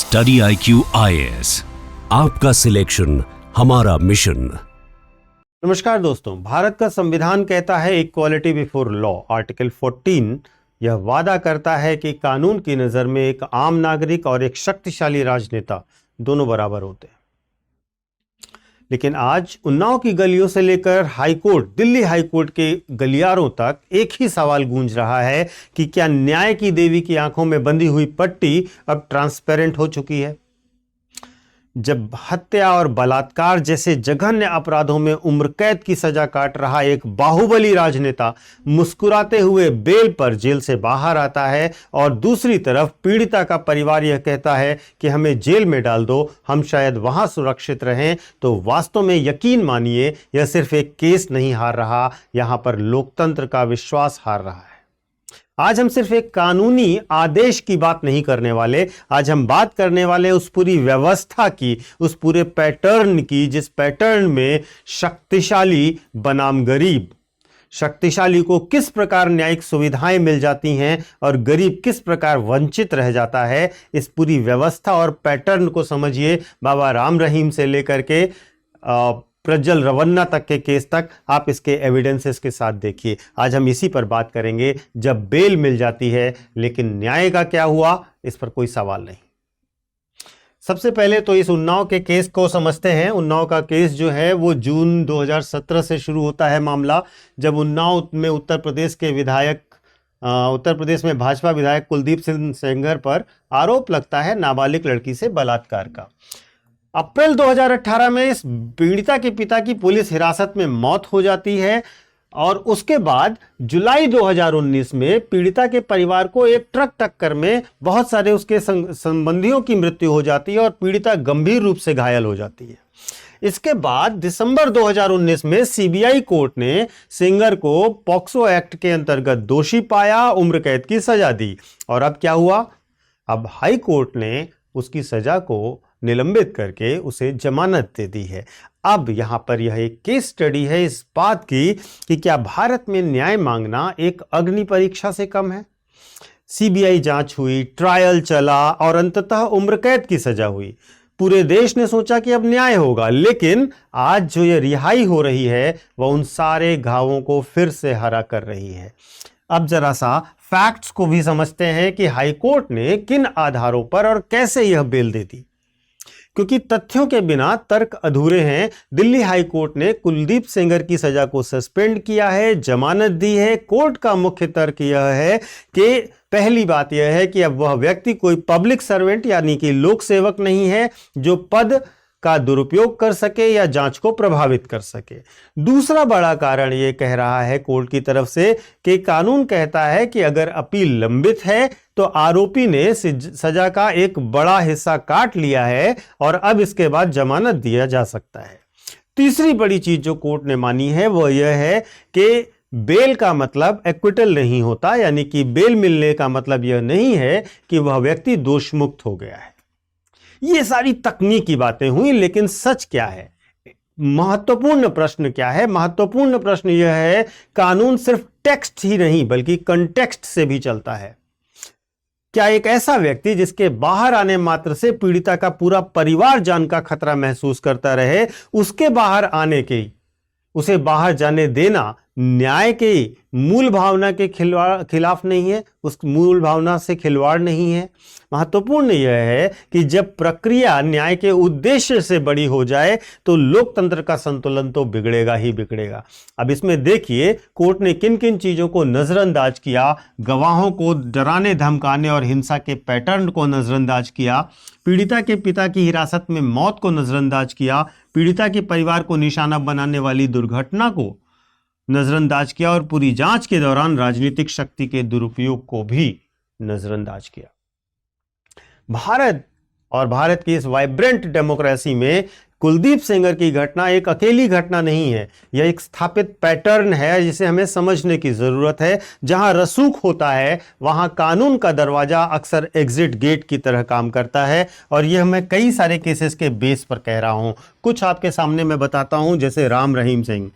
Study IQ IAS, आपका selection हमारा mission. नमस्कार दोस्तों, भारत का संविधान कहता है इक्वालिटी बिफोर लॉ। आर्टिकल 14 यह वादा करता है कि कानून की नज़र में एक आम नागरिक और एक शक्तिशाली राजनेता दोनों बराबर होते हैं। लेकिन आज उन्नाव की गलियों से लेकर हाईकोर्ट, दिल्ली हाईकोर्ट के गलियारों तक एक ही सवाल गूंज रहा है कि क्या न्याय की देवी की आंखों में बंधी हुई पट्टी अब ट्रांसपेरेंट हो चुकी है? जब हत्या और बलात्कार जैसे जघन्य अपराधों में उम्र कैद की सजा काट रहा एक बाहुबली राजनेता मुस्कुराते हुए बेल पर जेल से बाहर आता है और दूसरी तरफ पीड़िता का परिवार यह कहता है कि हमें जेल में डाल दो, हम शायद वहां सुरक्षित रहें, तो वास्तव में यकीन मानिए यह सिर्फ एक केस नहीं हार रहा, यहां पर लोकतंत्र का विश्वास हार रहा है। आज हम सिर्फ एक कानूनी आदेश की बात नहीं करने वाले, आज हम बात करने वाले उस पूरी व्यवस्था की, उस पूरे पैटर्न की, जिस पैटर्न में शक्तिशाली बनाम गरीब, शक्तिशाली को किस प्रकार न्यायिक सुविधाएं मिल जाती हैं और गरीब किस प्रकार वंचित रह जाता है। इस पूरी व्यवस्था और पैटर्न को समझिए, बाबा राम रहीम से लेकर के प्रज्वल रवन्ना तक के केस तक आप इसके एविडेंसेस के साथ देखिए। आज हम इसी पर बात करेंगे। जब बेल मिल जाती है लेकिन न्याय का क्या हुआ, इस पर कोई सवाल नहीं। सबसे पहले तो इस उन्नाव के केस को समझते हैं। उन्नाव का केस जो है वो जून 2017 से शुरू होता है मामला, जब उन्नाव में उत्तर प्रदेश में भाजपा विधायक कुलदीप सिंह सेंगर पर आरोप लगता है नाबालिग लड़की से बलात्कार का। अप्रैल 2018 में इस पीड़िता के पिता की पुलिस हिरासत में मौत हो जाती है और उसके बाद जुलाई 2019 में पीड़िता के परिवार को एक ट्रक टक्कर में बहुत सारे उसके संबंधियों की मृत्यु हो जाती है और पीड़िता गंभीर रूप से घायल हो जाती है। इसके बाद दिसंबर 2019 में सीबीआई कोर्ट ने सेंगर को पॉक्सो एक्ट के अंतर्गत दोषी पाया, उम्र कैद की सजा दी। और अब क्या हुआ? अब हाई कोर्ट ने उसकी सजा को निलंबित करके उसे जमानत दे दी है। अब यहां पर यह एक केस स्टडी है इस बात की कि क्या भारत में न्याय मांगना एक अग्नि परीक्षा से कम है। सीबीआई जांच हुई, ट्रायल चला और अंततः उम्र कैद की सजा हुई। पूरे देश ने सोचा कि अब न्याय होगा, लेकिन आज जो ये रिहाई हो रही है वह उन सारे घावों को फिर से हरा कर रही है। अब जरा सा फैक्ट्स को भी समझते हैं कि हाईकोर्ट ने किन आधारों पर और कैसे यह बेल दे दी, क्योंकि तथ्यों के बिना तर्क अधूरे हैं। दिल्ली हाई कोर्ट ने कुलदीप सेंगर की सजा को सस्पेंड किया है, जमानत दी है। कोर्ट का मुख्य तर्क यह है कि पहली बात यह है कि अब वह व्यक्ति कोई पब्लिक सर्वेंट यानी कि लोक सेवक नहीं है जो पद का दुरुपयोग कर सके या जांच को प्रभावित कर सके। दूसरा बड़ा कारण यह कह रहा है कोर्ट की तरफ से कि कानून कहता है कि अगर अपील लंबित है तो आरोपी ने सजा का एक बड़ा हिस्सा काट लिया है और अब इसके बाद जमानत दिया जा सकता है। तीसरी बड़ी चीज जो कोर्ट ने मानी है वह यह है कि बेल का मतलब एक्विटल नहीं होता, यानी कि बेल मिलने का मतलब यह नहीं है कि वह व्यक्ति दोषमुक्त हो गया है। ये सारी तकनीकी बातें हुई, लेकिन सच क्या है? महत्वपूर्ण प्रश्न क्या है? महत्वपूर्ण प्रश्न यह है, कानून सिर्फ टेक्स्ट ही नहीं बल्कि कंटेक्स्ट से भी चलता है। क्या एक ऐसा व्यक्ति जिसके बाहर आने मात्र से पीड़िता का पूरा परिवार जान का खतरा महसूस करता रहे, उसके बाहर आने के, उसे बाहर जाने देना न्याय के मूल भावना के खिलाफ नहीं है, उस मूल भावना से खिलवाड़ नहीं है? महत्वपूर्ण यह है कि जब प्रक्रिया न्याय के उद्देश्य से बड़ी हो जाए तो लोकतंत्र का संतुलन तो बिगड़ेगा ही बिगड़ेगा। अब इसमें देखिए कोर्ट ने किन किन चीजों को नजरअंदाज किया। गवाहों को डराने धमकाने और हिंसा के पैटर्न को नजरअंदाज किया, पीड़िता के पिता की हिरासत में मौत को नजरअंदाज किया, पीड़िता के परिवार को निशाना बनाने वाली दुर्घटना को नजरअंदाज किया और पूरी जांच के दौरान राजनीतिक शक्ति के दुरुपयोग को भी नजरअंदाज किया। भारत की इस वाइब्रेंट डेमोक्रेसी में कुलदीप सेंगर की घटना एक अकेली घटना नहीं है, यह एक स्थापित पैटर्न है जिसे हमें समझने की जरूरत है। जहां रसूख होता है वहां कानून का दरवाजा अक्सर एग्जिट गेट की तरह काम करता है, और यह मैं कई सारे केसेस के बेस पर कह रहा हूं। कुछ आपके सामने मैं बताता हूं, जैसे राम रहीम सिंह।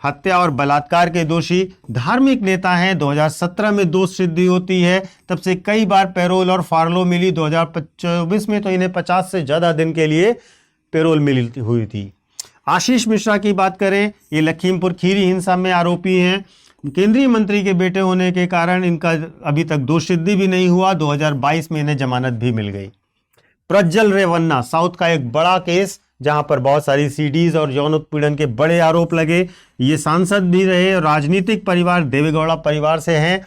हत्या और बलात्कार के दोषी धार्मिक नेता हैं। 2017 में दोष सिद्धि होती है, तब से कई बार पैरोल और फार्लो मिली। 2024 में तो इन्हें 50 से ज़्यादा दिन के लिए पैरोल मिली हुई थी। आशीष मिश्रा की बात करें, ये लखीमपुर खीरी हिंसा में आरोपी हैं। केंद्रीय मंत्री के बेटे होने के कारण इनका अभी तक दोष सिद्धि भी नहीं हुआ। 2022 में इन्हें जमानत भी मिल गई। प्रज्वल रेवन्ना, साउथ का एक बड़ा केस जहां पर बहुत सारी सीडीज और यौन उत्पीड़न के बड़े आरोप लगे। ये सांसद भी रहे और राजनीतिक परिवार देवेगौड़ा परिवार से हैं।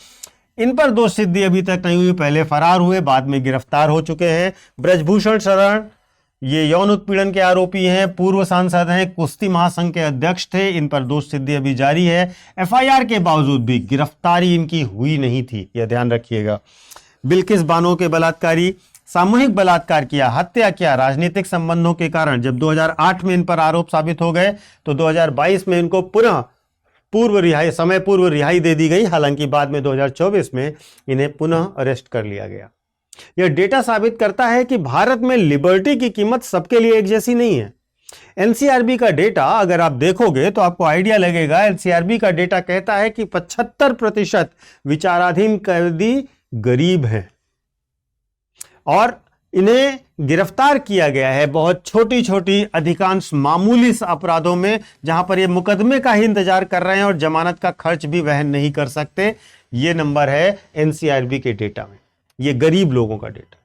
इन पर दोष सिद्धि अभी तक नहीं हुई, पहले फरार हुए, बाद में गिरफ्तार हो चुके हैं। ब्रजभूषण शरण, ये यौन उत्पीड़न के आरोपी हैं, पूर्व सांसद हैं, कुश्ती महासंघ के अध्यक्ष थे। इन पर दोष सिद्धि अभी जारी है। एफआईआर के बावजूद भी गिरफ्तारी इनकी हुई नहीं थी, यह ध्यान रखिएगा। बिल्किस बानो के बलात्कारी, सामूहिक बलात्कार किया, हत्या किया, राजनीतिक संबंधों के कारण जब 2008 में इन पर आरोप साबित हो गए तो 2022 में इनको पुनः पूर्व रिहाई दे दी गई। हालांकि बाद में 2024 में इन्हें पुनः अरेस्ट कर लिया गया। यह डेटा साबित करता है कि भारत में लिबर्टी की कीमत सबके लिए एक जैसी नहीं है। एनसीआरबी का डेटा अगर आप देखोगे तो आपको आइडिया लगेगा। एनसीआरबी का डेटा कहता है कि 75% विचाराधीन कैदी गरीब हैं और इन्हें गिरफ्तार किया गया है बहुत छोटी छोटी अधिकांश मामूली अपराधों में, जहां पर ये मुकदमे का ही इंतजार कर रहे हैं और जमानत का खर्च भी वहन नहीं कर सकते। ये नंबर है एनसीआरबी के डेटा में, ये गरीब लोगों का डेटा।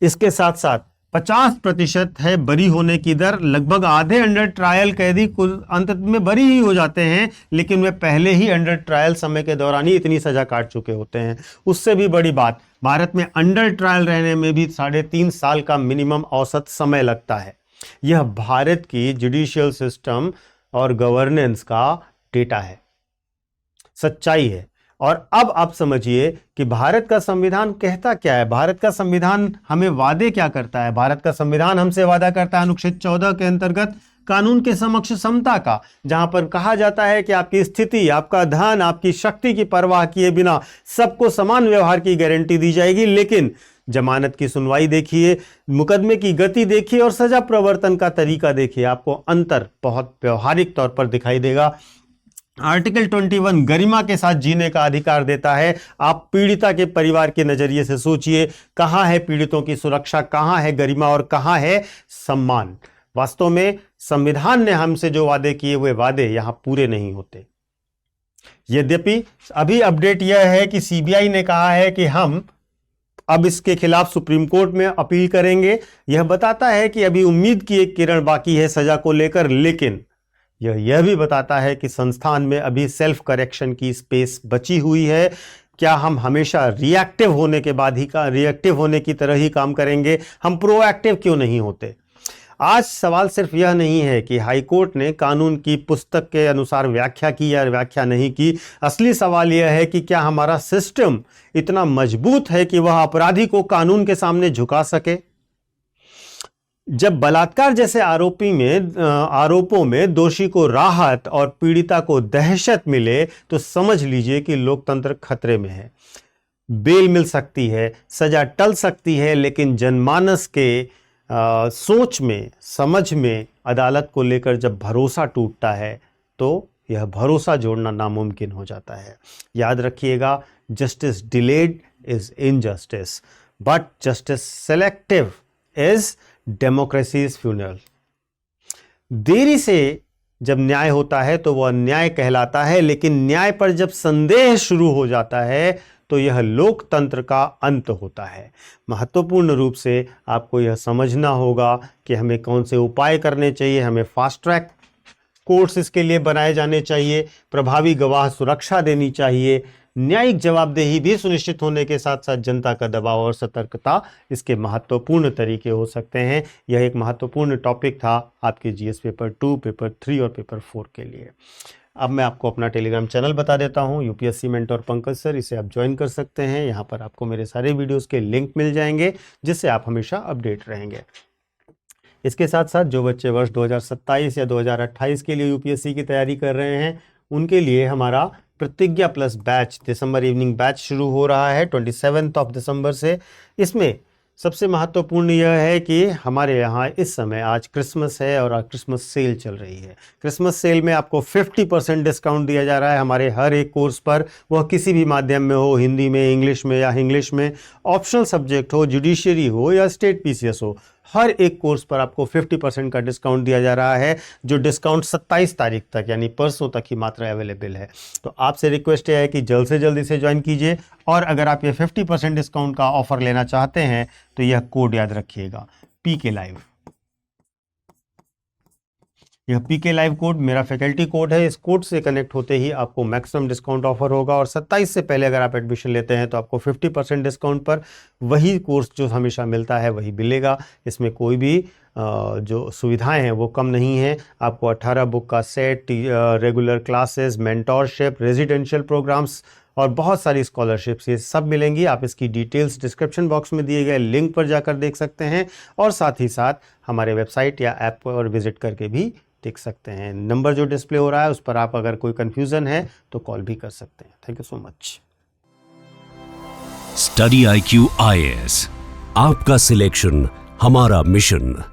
इसके साथ साथ 50% है बरी होने की दर। लगभग आधे अंडर ट्रायल कैदी कुल अंत में बरी ही हो जाते हैं, लेकिन वे पहले ही अंडर ट्रायल समय के दौरान ही इतनी सजा काट चुके होते हैं। उससे भी बड़ी बात, भारत में अंडर ट्रायल रहने में भी 3.5 साल का मिनिमम औसत समय लगता है। यह भारत की जुडिशियल सिस्टम और गवर्नेंस का डेटा है, सच्चाई है। और अब आप समझिए कि भारत का संविधान कहता क्या है। भारत का संविधान हमें वादे क्या करता है। भारत का संविधान हमसे वादा करता है अनुच्छेद 14 के अंतर्गत कानून के समक्ष समता का, जहां पर कहा जाता है कि आपकी स्थिति, आपका धन, आपकी शक्ति की परवाह किए बिना सबको समान व्यवहार की गारंटी दी जाएगी। लेकिन जमानत की सुनवाई देखिए, मुकदमे की गति देखिए और सजा प्रवर्तन का तरीका देखिए, आपको अंतर बहुत व्यवहारिक तौर पर दिखाई देगा। आर्टिकल 21 गरिमा के साथ जीने का अधिकार देता है। आप पीड़िता के परिवार के नजरिए से सोचिए, कहां है पीड़ितों की सुरक्षा, कहां है गरिमा और कहां है सम्मान। वास्तव में संविधान ने हमसे जो वादे किए हुए वादे यहां पूरे नहीं होते। यद्यपि अभी अपडेट यह है कि सीबीआई ने कहा है कि हम अब इसके खिलाफ सुप्रीम कोर्ट में अपील करेंगे। यह बताता है कि अभी उम्मीद की एक किरण बाकी है सजा को लेकर, लेकिन यह भी बताता है कि संस्थान में अभी सेल्फ करेक्शन की स्पेस बची हुई है। क्या हम हमेशा रिएक्टिव होने की तरह ही काम करेंगे? हम प्रोएक्टिव क्यों नहीं होते? आज सवाल सिर्फ यह नहीं है कि हाईकोर्ट ने कानून की पुस्तक के अनुसार व्याख्या की या व्याख्या नहीं की। असली सवाल यह है कि क्या हमारा सिस्टम इतना मजबूत है कि वह अपराधी को कानून के सामने झुका सके? जब बलात्कार जैसे आरोपों में दोषी को राहत और पीड़िता को दहशत मिले तो समझ लीजिए कि लोकतंत्र खतरे में है। बेल मिल सकती है, सजा टल सकती है, लेकिन जनमानस के सोच में, समझ में अदालत को लेकर जब भरोसा टूटता है तो यह भरोसा जोड़ना नामुमकिन हो जाता है। याद रखिएगा, justice delayed is injustice, but justice selective is democracies funeral. देरी से जब न्याय होता है तो वह न्याय कहलाता है, लेकिन न्याय पर जब संदेह शुरू हो जाता है तो यह लोकतंत्र का अंत होता है। महत्वपूर्ण रूप से आपको यह समझना होगा कि हमें कौन से उपाय करने चाहिए। हमें फास्ट ट्रैक कोर्ट्स इसके लिए बनाए जाने चाहिए, प्रभावी गवाह सुरक्षा देनी चाहिए, न्यायिक जवाबदेही भी सुनिश्चित होने के साथ साथ जनता का दबाव और सतर्कता इसके महत्वपूर्ण तरीके हो सकते हैं। यह एक महत्वपूर्ण टॉपिक था आपके जीएस पेपर 2, पेपर 3 और पेपर 4 के लिए। अब मैं आपको अपना टेलीग्राम चैनल बता देता हूं, यूपीएससी मेंटोर पंकज सर, इसे आप ज्वाइन कर सकते हैं। यहां पर आपको मेरे सारे वीडियोस के लिंक मिल जाएंगे, जिससे आप हमेशा अपडेट रहेंगे। इसके साथ साथ जो बच्चे वर्ष 2027 या 2028 के लिए यूपीएससी की तैयारी कर रहे हैं, उनके लिए हमारा प्रतिज्ञा प्लस बैच दिसंबर इवनिंग बैच शुरू हो रहा है 27 दिसंबर से। इसमें सबसे महत्वपूर्ण यह है कि हमारे यहाँ इस समय आज क्रिसमस है और क्रिसमस सेल चल रही है। क्रिसमस सेल में आपको 50% डिस्काउंट दिया जा रहा है हमारे हर एक कोर्स पर, वह किसी भी माध्यम में हो, हिंदी में, इंग्लिश में या इंग्लिश में, ऑप्शनल सब्जेक्ट हो, जुडिशरी हो या स्टेट पीसीएस हो, हर एक कोर्स पर आपको 50% का डिस्काउंट दिया जा रहा है, जो डिस्काउंट 27 तारीख तक यानी परसों तक ही मात्र अवेलेबल है। तो आपसे रिक्वेस्ट है कि जल्द से जल्द इसे ज्वाइन कीजिए, और अगर आप ये 50% डिस्काउंट का ऑफर लेना चाहते हैं तो यह कोड याद रखिएगा, PK लाइव। यह PK लाइव कोड मेरा फैकल्टी कोड है। इस कोड से कनेक्ट होते ही आपको मैक्सिमम डिस्काउंट ऑफर होगा, और 27 से पहले अगर आप एडमिशन लेते हैं तो आपको 50% डिस्काउंट पर वही कोर्स जो हमेशा मिलता है वही मिलेगा। इसमें कोई भी जो सुविधाएं हैं वो कम नहीं है। आपको 18 बुक का set, regular classes, mentorship, residential programmes और बहुत सारी स्कॉलरशिप्स, ये सब मिलेंगी। आप इसकी डिटेल्स डिस्क्रिप्शन बॉक्स में दिए गए लिंक पर जाकर देख सकते हैं, और साथ ही साथ हमारे वेबसाइट या ऐप पर विजिट करके भी देख सकते हैं। नंबर जो डिस्प्ले हो रहा है उस पर आप अगर कोई कंफ्यूजन है तो कॉल भी कर सकते हैं। Thank you so much. Study IQ IAS, आपका सिलेक्शन हमारा मिशन।